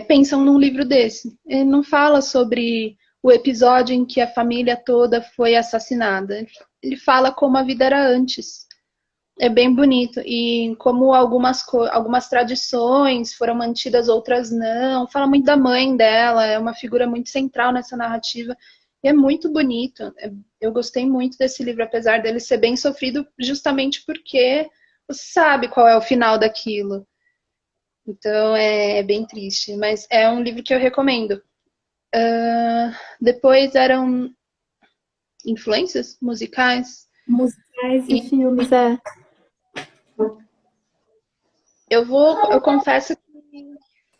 pensam num livro desse. Ele não fala sobre o episódio em que a família toda foi assassinada. Ele fala como a vida era antes. É bem bonito. E como algumas tradições foram mantidas, outras não. Fala muito da mãe dela, é uma figura muito central nessa narrativa. E é muito bonito. Eu gostei muito desse livro, apesar dele ser bem sofrido, justamente porque você sabe qual é o final daquilo. Então é bem triste. Mas é um livro que eu recomendo. Depois eram influências musicais. Musicais e filmes, Eu confesso que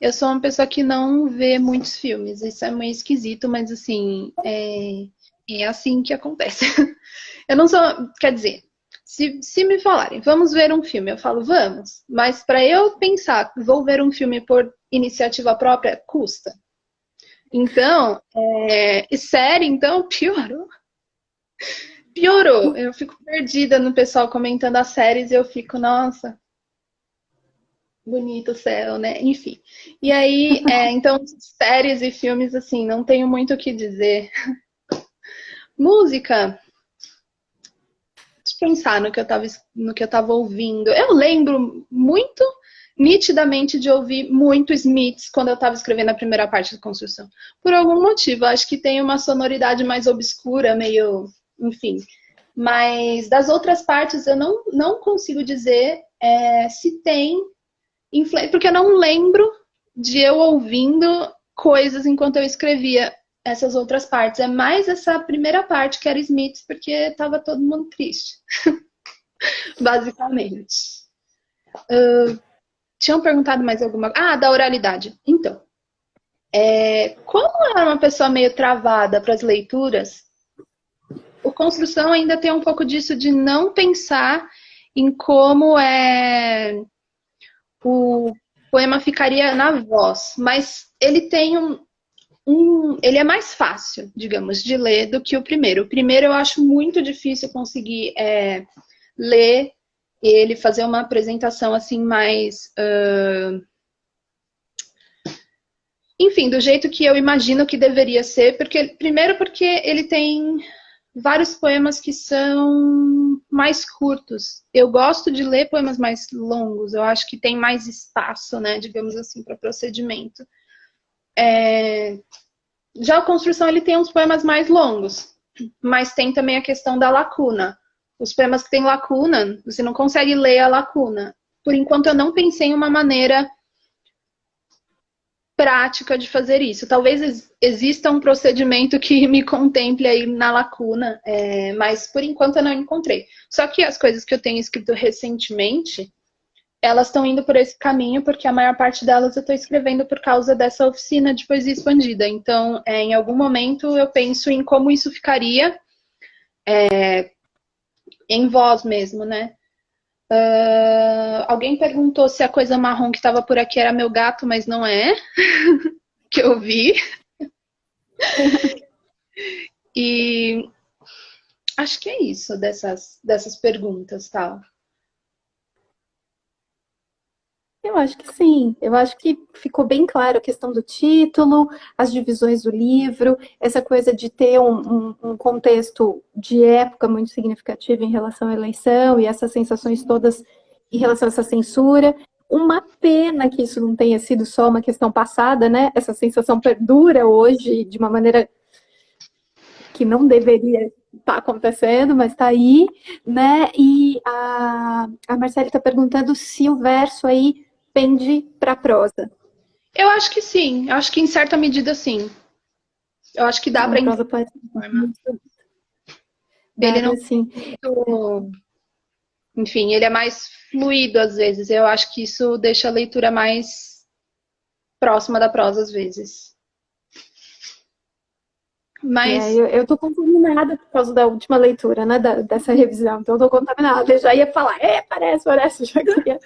eu sou uma pessoa que não vê muitos filmes. Isso é meio esquisito, mas assim, é assim que acontece. Eu não sou, quer dizer, se me falarem, vamos ver um filme, eu falo, vamos. Mas para eu pensar, vou ver um filme por iniciativa própria, custa. Então, e série, então, piorou. Piorou. Eu fico perdida no pessoal comentando as séries e eu fico, nossa, bonito o céu, né? Enfim. E aí, então, séries e filmes, assim, não tenho muito o que dizer. Música. Deixa eu pensar no que eu tava ouvindo. Eu lembro muito nitidamente de ouvir muito Smiths quando eu estava escrevendo a primeira parte da construção. Por algum motivo, acho que tem uma sonoridade mais obscura, meio, enfim. Mas das outras partes eu não consigo dizer se tem influência, porque eu não lembro de eu ouvindo coisas enquanto eu escrevia essas outras partes. É mais essa primeira parte que era Smiths, porque estava todo mundo triste. Basicamente. Tinham perguntado mais alguma coisa? Ah, da oralidade. Então, como eu era uma pessoa meio travada para as leituras, o Construção ainda tem um pouco disso de não pensar em como o poema ficaria na voz, mas ele tem ele é mais fácil, digamos, de ler do que o primeiro. O primeiro eu acho muito difícil conseguir ler ele, fazer uma apresentação assim mais... enfim, do jeito que eu imagino que deveria ser. Primeiro porque ele tem vários poemas que são mais curtos. Eu gosto de ler poemas mais longos. Eu acho que tem mais espaço, né, digamos assim, para procedimento. Já a Construção, ele tem uns poemas mais longos, mas tem também a questão da lacuna. Os poemas que têm lacuna, você não consegue ler a lacuna. Por enquanto, eu não pensei em uma maneira prática de fazer isso. Talvez exista um procedimento que me contemple aí na lacuna, mas por enquanto eu não encontrei. Só que as coisas que eu tenho escrito recentemente, elas estão indo por esse caminho, porque a maior parte delas eu estou escrevendo por causa dessa oficina de poesia expandida. Então, em algum momento eu penso em como isso ficaria em voz mesmo, né? Alguém perguntou se a coisa marrom que estava por aqui era meu gato, mas não é. Que eu vi. E acho que é isso dessas perguntas, tal. Eu acho que sim. Eu acho que ficou bem claro a questão do título, as divisões do livro, essa coisa de ter um contexto de época muito significativo em relação à eleição e essas sensações todas em relação a essa censura. Uma pena que isso não tenha sido só uma questão passada, né? Essa sensação perdura hoje de uma maneira que não deveria estar acontecendo, mas está aí, né? E a Marcela está perguntando se o verso aí pende para a prosa. Eu acho que sim. Eu acho que em certa medida sim. Eu acho que dá para prosa poética. Ele não assim. Enfim, ele é mais fluido às vezes. Eu acho que isso deixa a leitura mais próxima da prosa às vezes. Mas eu tô contaminada por causa da última leitura, né, dessa revisão. Então eu tô contaminada. Eu já ia falar, parece, já queria.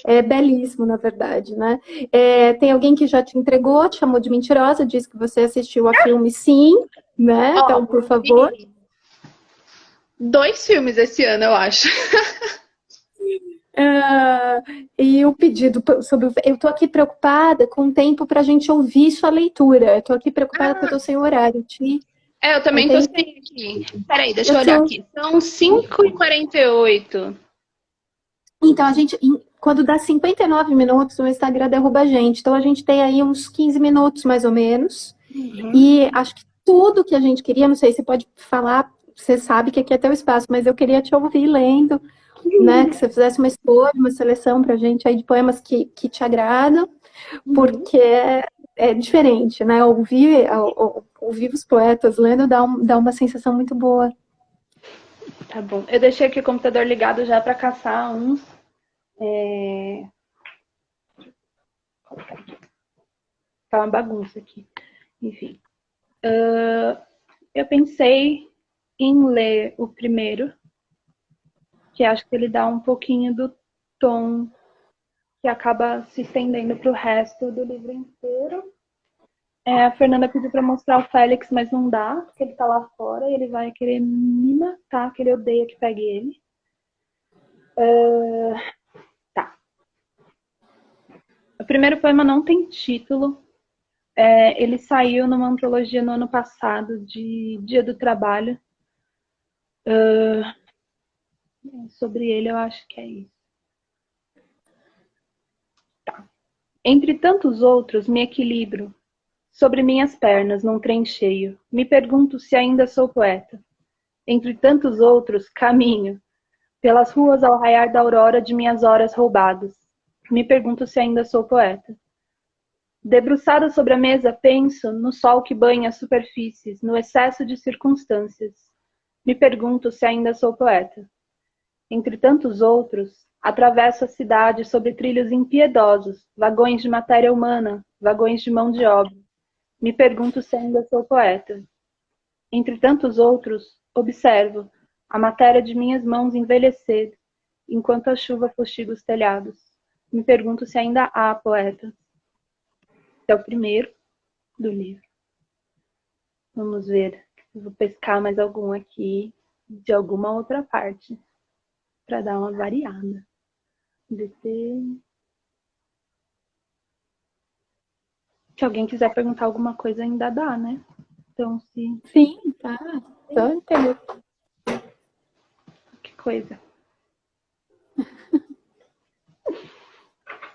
É belíssimo, na verdade, né? Tem alguém que já te entregou, te chamou de mentirosa, disse que você assistiu a filme sim, né? Então, por favor. 2 filmes esse ano, eu acho. E o pedido sobre. Eu tô aqui preocupada com o tempo pra gente ouvir sua leitura. Eu tô aqui preocupada porque eu tô sem horário. Eu também tô sem aqui. Peraí, deixa eu olhar aqui. São 5h48. Então, quando dá 59 minutos, o Instagram derruba a gente. Então, a gente tem aí uns 15 minutos, mais ou menos. E acho que tudo que a gente queria, não sei, você pode falar, você sabe que aqui é teu espaço, mas eu queria te ouvir lendo, né? Que você fizesse uma escolha, uma seleção pra gente aí de poemas que te agradam, porque é diferente, né? Ouvir os poetas lendo dá uma sensação muito boa. Tá bom. Eu deixei aqui o computador ligado já para caçar uns. Tá uma bagunça aqui. Enfim. Eu pensei em ler o primeiro, que acho que ele dá um pouquinho do tom que acaba se estendendo para o resto do livro inteiro. A Fernanda pediu para mostrar o Félix, mas não dá, porque ele tá lá fora e ele vai querer me matar, que ele odeia que pegue ele. Tá. O primeiro poema não tem título. Ele saiu numa antologia no ano passado, de Dia do Trabalho. Sobre ele, eu acho que é isso. Tá. Entre tantos outros, me equilibro sobre minhas pernas num trem cheio. Me pergunto se ainda sou poeta. Entre tantos outros, caminho pelas ruas ao raiar da aurora de minhas horas roubadas. Me pergunto se ainda sou poeta. Debruçada sobre a mesa, penso no sol que banha as superfícies, no excesso de circunstâncias. Me pergunto se ainda sou poeta. Entre tantos outros, atravesso a cidade sobre trilhos impiedosos, vagões de matéria humana, vagões de mão de obra. Me pergunto se ainda sou poeta. Entre tantos outros, observo a matéria de minhas mãos envelhecer, enquanto a chuva fustiga os telhados. Me pergunto se ainda há poeta. Esse é o primeiro do livro. Vamos ver. Vou pescar mais algum aqui de alguma outra parte para dar uma variada. Se alguém quiser perguntar alguma coisa, ainda dá, né? Então, se... Sim, tá. Tô entendendo. Que coisa.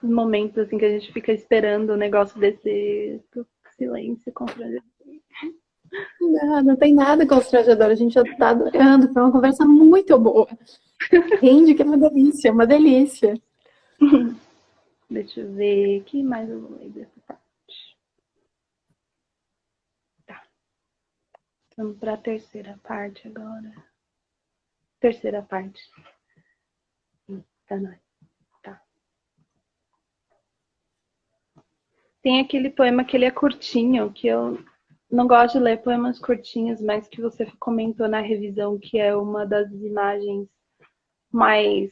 Os momentos assim que a gente fica esperando o negócio descer do silêncio constrangedor. Não tem nada constrangedor, a gente já tá adorando, foi uma conversa muito boa. Rende que é uma delícia, uma delícia. Deixa eu ver o que mais eu vou ler dessa parte. Tá. Vamos para a terceira parte agora. Terceira parte. Tá, nós. Tá. Tem aquele poema que ele é curtinho, que eu não gosto de ler poemas curtinhos, mas que você comentou na revisão, que é uma das imagens mais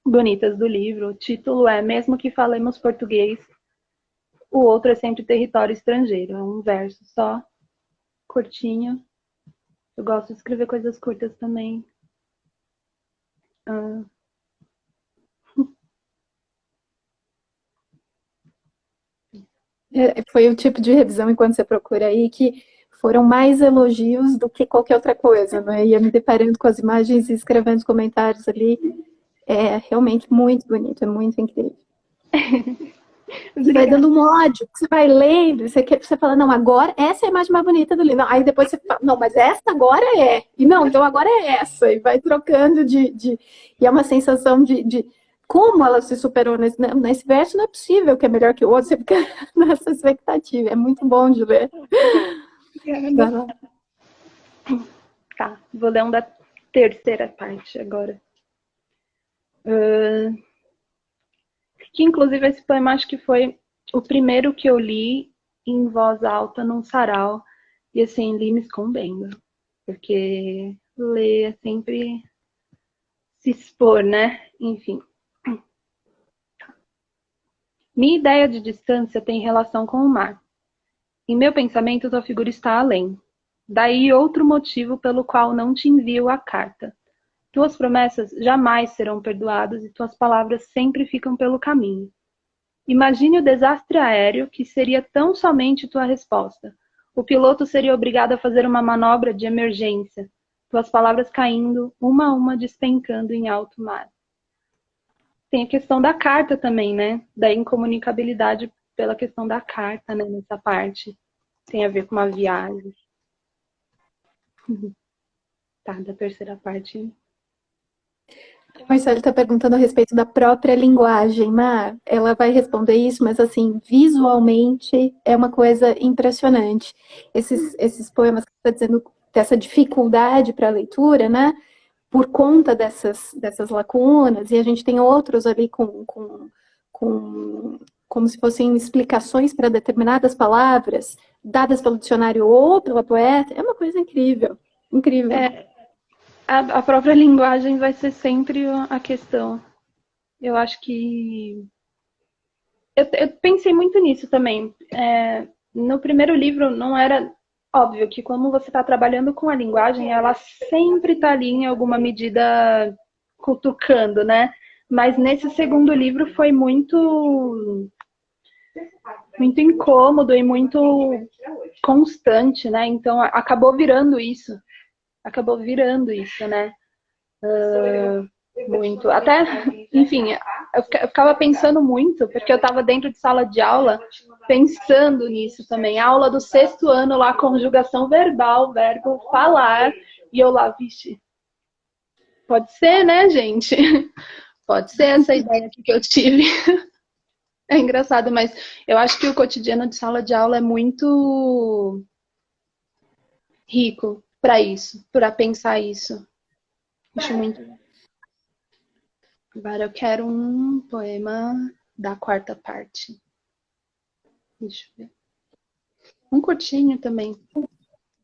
bonitas do livro. O título é Mesmo que falemos português, o outro é sempre território estrangeiro. É um verso só, curtinho. Eu gosto de escrever coisas curtas também. Foi o tipo de revisão, enquanto você procura aí, que foram mais elogios do que qualquer outra coisa, né? Ia me deparando com as imagens e escrevendo os comentários ali. É realmente muito bonito, é muito incrível. Você vai dando um ódio, você vai lendo, você fala, não, agora essa é a imagem mais bonita do livro. Aí depois você fala, não, mas essa agora é. E não, então agora é essa. E vai trocando E é uma sensação como ela se superou nesse verso, não é possível que é melhor que o outro, você fica nessa expectativa. É muito bom de ler. Tá, vou ler um da terceira parte agora. Que inclusive esse poema acho que foi o primeiro que eu li em voz alta num sarau. E assim, li me escondendo. Porque ler é sempre se expor, né? Enfim. Minha ideia de distância tem relação com o mar. Em meu pensamento, tua figura está além. Daí outro motivo pelo qual não te envio a carta. Tuas promessas jamais serão perdoadas e tuas palavras sempre ficam pelo caminho. Imagine o desastre aéreo que seria tão somente tua resposta. O piloto seria obrigado a fazer uma manobra de emergência. Tuas palavras caindo, uma a uma despencando em alto mar. Tem a questão da carta também, né? Da incomunicabilidade pela questão da carta, né? Nessa parte. Tem a ver com uma viagem. Tá, da terceira parte. O Marcelo está perguntando a respeito da própria linguagem, Mar. Ela vai responder isso, mas assim, visualmente é uma coisa impressionante. Esses poemas que você está dizendo, dessa dificuldade para a leitura, né? Por conta dessas lacunas, e a gente tem outros ali como se fossem explicações para determinadas palavras, dadas pelo dicionário ou pela poeta, é uma coisa incrível, incrível. A própria linguagem vai ser sempre a questão. Eu acho que... Eu pensei muito nisso também. No primeiro livro não era óbvio que como você está trabalhando com a linguagem, ela sempre está ali em alguma medida cutucando, né? Mas nesse segundo livro foi muito incômodo e muito constante, né? Então acabou virando isso. Né? Muito. Até, enfim, eu ficava pensando muito, porque eu estava dentro de sala de aula pensando nisso também. A aula do sexto ano lá, conjugação verbal, verbo falar, e eu lá, vixe, pode ser, né, gente? Pode ser essa ideia que eu tive. É engraçado, mas eu acho que o cotidiano de sala de aula é muito rico para isso, para pensar isso. Acho muito. Agora eu quero um poema da quarta parte. Deixa eu ver. Um curtinho também. Eu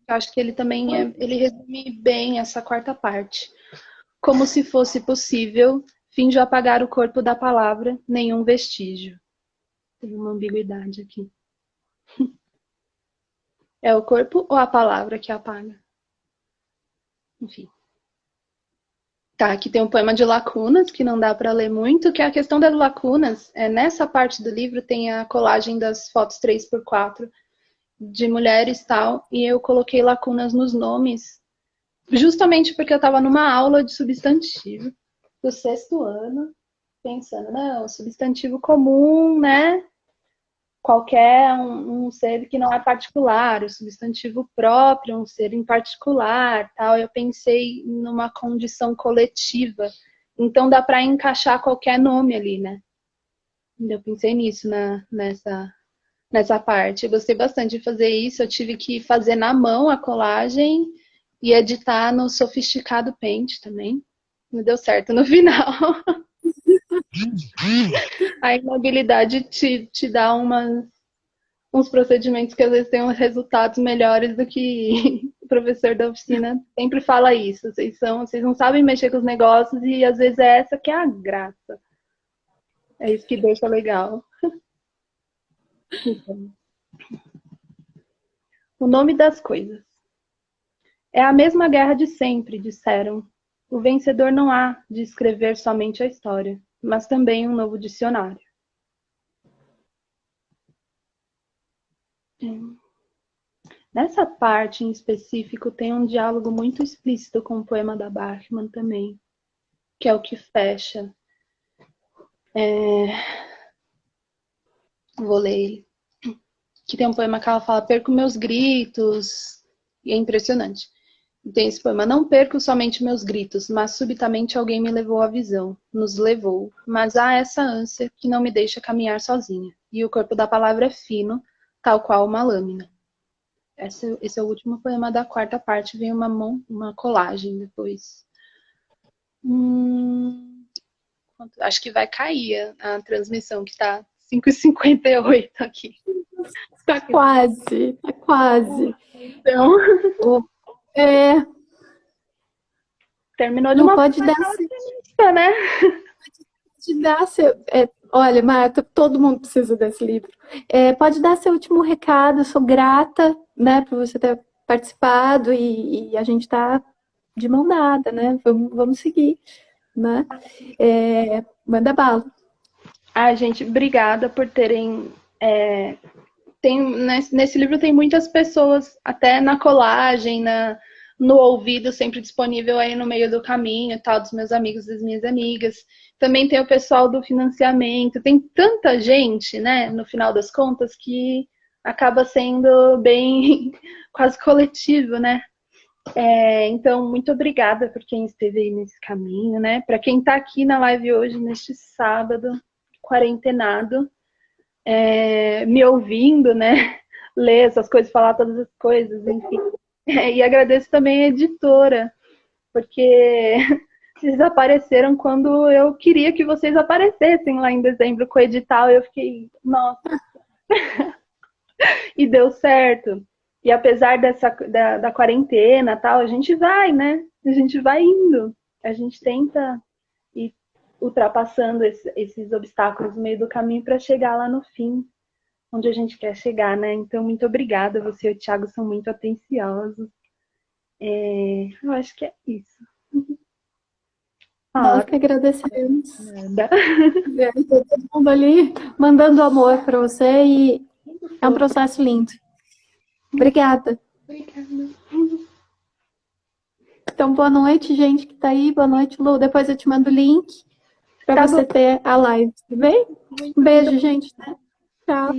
acho que ele também ele resume bem essa quarta parte. Como se fosse possível, finjo apagar o corpo da palavra, nenhum vestígio. Tem uma ambiguidade aqui. É o corpo ou a palavra que apaga? Enfim. Tá, aqui tem um poema de lacunas, que não dá para ler muito, que é a questão das lacunas. Nessa parte do livro tem a colagem das fotos 3x4 de mulheres e tal, e eu coloquei lacunas nos nomes, justamente porque eu estava numa aula de substantivo do sexto ano, pensando, não, substantivo comum, né? Qualquer um ser que não é particular, o substantivo próprio, um ser em particular, tal. Eu pensei numa condição coletiva, então dá para encaixar qualquer nome ali, né? Eu pensei nisso nessa parte. Eu gostei bastante de fazer isso. Eu tive que fazer na mão a colagem e editar no sofisticado Paint também. Não deu certo no final. A imabilidade te dá uns procedimentos que às vezes têm uns resultados melhores do que o professor da oficina sempre fala isso. Vocês não sabem mexer com os negócios e às vezes é essa que é a graça. É isso que deixa legal. O nome das coisas. É a mesma guerra de sempre, disseram. O vencedor não há de escrever somente a história, mas também um novo dicionário. Nessa parte em específico tem um diálogo muito explícito com o poema da Bachmann também, que é o que fecha. Vou ler ele. Que tem um poema que ela fala: perco meus gritos. E é impressionante. Tem esse poema. Não perco somente meus gritos, mas subitamente alguém me levou à visão. Nos levou. Mas há essa ânsia que não me deixa caminhar sozinha. E o corpo da palavra é fino, tal qual uma lâmina. Esse é o último poema da quarta parte. Vem uma colagem depois. Acho que vai cair a transmissão, que tá 5h58 aqui. Tá quase, tá quase. Então, terminou de não uma pode forma dar otimista, né? pode dar seu, olha, Marta, todo mundo precisa desse livro. Pode dar seu último recado. Eu sou grata, né, por você ter participado e a gente tá de mão dada, né? Vamos seguir, né? Manda bala. Ai, gente, obrigada por terem. Nesse livro tem muitas pessoas, até na colagem, no ouvido, sempre disponível aí no meio do caminho, tal, dos meus amigos, das minhas amigas. Também tem o pessoal do financiamento. Tem tanta gente, né, no final das contas, que acaba sendo bem quase coletivo, né? Então, muito obrigada por quem esteve aí nesse caminho, né? Para quem está aqui na live hoje, neste sábado, quarentenado, me ouvindo, né? Ler essas coisas, falar todas as coisas, enfim. E agradeço também a editora, porque vocês apareceram quando eu queria que vocês aparecessem lá em dezembro com o edital. Eu fiquei, nossa. E deu certo. E apesar da quarentena tal, a gente vai, né? A gente vai indo. A gente tenta ir ultrapassando esses obstáculos no meio do caminho para chegar lá no fim, onde a gente quer chegar, né? Então, muito obrigada. Você e o Thiago são muito atenciosos. Eu acho que é isso. Nós que agradecemos. Nada. Todo mundo ali mandando amor para você e é um processo lindo. Obrigada. Obrigada. Então, boa noite, gente que tá aí. Boa noite, Lu. Depois eu te mando o link para Tá você bom. ter a live, tá bem? Um beijo, gente. Tchau.